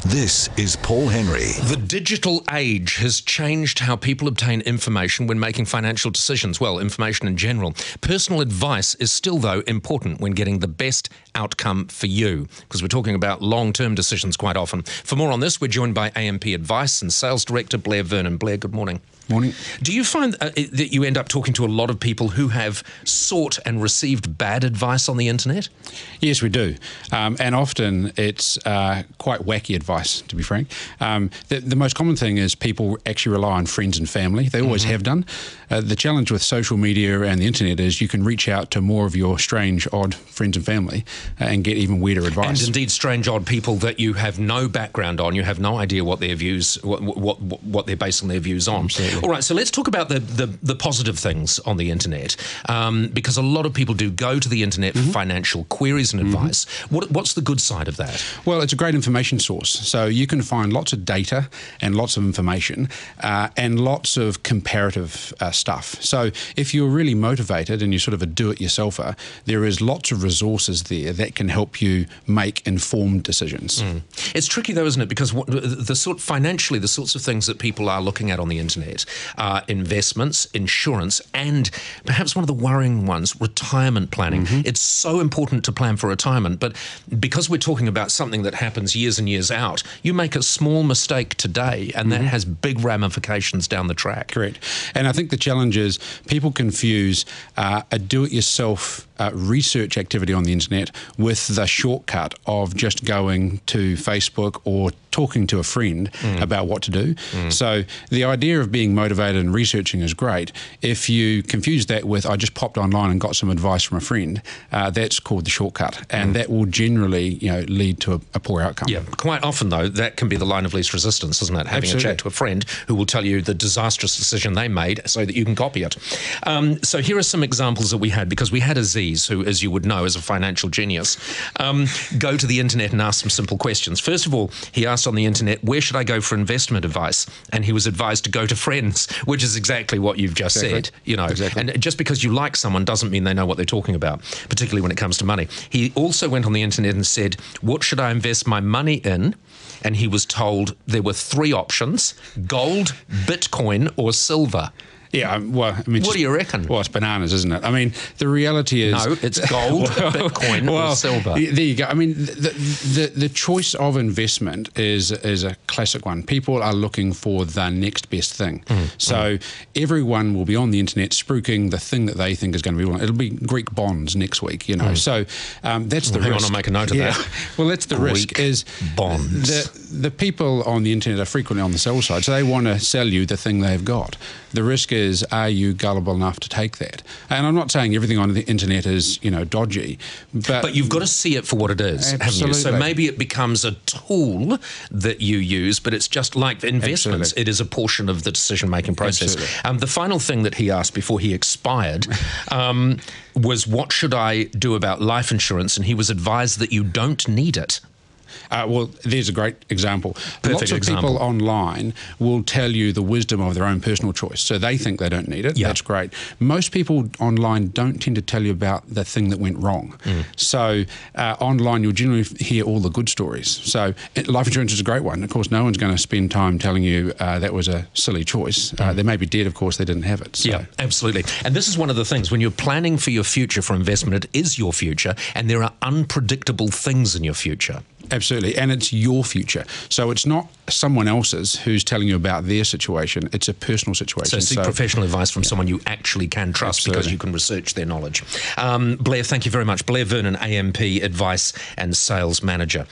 This is Paul Henry. The digital age has changed how people obtain information when making financial decisions. Well, information in general. Personal advice is still, though, important when getting the best outcome for you, because we're talking about long-term decisions quite often. For more on this, we're joined by AMP Advice and Sales Director Blair Vernon. Blair, good morning. Morning. Do you find that you end up talking to a lot of people who have sought and received bad advice on the internet? Yes, we do. And often it's quite wacky advice, to be frank. The most common thing is people actually rely on friends and family. They always have done. The challenge with social media and the internet is you can reach out to more of your strange, odd friends and family and get even weirder advice. And indeed, strange, odd people that you have no background on. You have no idea what their views, what they're basing their views on. Absolutely. All right, so let's talk about the positive things on the internet, because a lot of people do go to the internet for financial queries and advice. What's the good side of that? Well, it's a great information source. So you can find lots of data and lots of information and lots of comparative stuff. So if you're really motivated and you're sort of a do-it-yourselfer, there is lots of resources there that can help you make informed decisions. It's tricky though, isn't it? Because financially, the sorts of things that people are looking at on the internet are investments, insurance, and perhaps one of the worrying ones, retirement planning. It's so important to plan for retirement, but because we're talking about something that happens years and years out, you make a small mistake today and that has big ramifications down the track. Correct. And I think the challenge is people confuse a do-it-yourself research activity on the internet with the shortcut of just going to Facebook or talking to a friend about what to do. So the idea of being motivated and researching is great. If you confuse that with, I just popped online and got some advice from a friend, that's called the shortcut. And that will generally, lead to a poor outcome. Yeah, quite often though, that can be the line of least resistance, isn't it? Having Absolutely. a chat to a friend who will tell you the disastrous decision they made so that you can copy it. So here are some examples that we had, because we had Aziz, who, as you would know, is a financial genius, go to the internet and ask some simple questions. First of all, he asked on the internet, where should I go for investment advice? And he was advised to go to friends, which is exactly what you've just said. Exactly. And just because you like someone doesn't mean they know what they're talking about, particularly when it comes to money. He also went on the internet and said, what should I invest my money in? And he was told there were three options: gold, Bitcoin, or silver. Yeah, well, I mean... What do you reckon? Well, it's bananas, isn't it? I mean, the reality is... No, it's gold, Bitcoin, or silver. There you go. I mean, the choice of investment is a classic one. People are looking for the next best thing. So everyone will be on the internet spruiking the thing that they think is going to be one. It'll be Greek bonds next week, So that's the risk. Hang on, I'll make a note of that. Well, that's the risk. Is bonds. The people on the internet are frequently on the sell side, so they want to sell you the thing they've got. The risk is, are you gullible enough to take that? And I'm not saying everything on the internet is, dodgy, but you've got to see it for what it is, haven't you? So maybe it becomes a tool that you use, but it's just like investments. Absolutely. It is a portion of the decision-making process. The final thing that he asked before he expired was, what should I do about life insurance? And he was advised that you don't need it. Well, there's a great example. Perfect Lots of example. people online will tell you the wisdom of their own personal choice. So they think they don't need it. Yeah. That's great. Most people online don't tend to tell you about the thing that went wrong. So online, you'll generally hear all the good stories. So life insurance is a great one. Of course, no one's going to spend time telling you that was a silly choice. They may be dead, of course, they didn't have it. So. Yeah, absolutely. And this is one of the things, when you're planning for your future for investment, it is your future, and there are unpredictable things in your future. Absolutely, and it's your future. So it's not someone else's who's telling you about their situation. It's a personal situation. So seek professional advice from someone you actually can trust, because you can research their knowledge. Blair, thank you very much. Blair Vernon, AMP Advice and Sales Manager.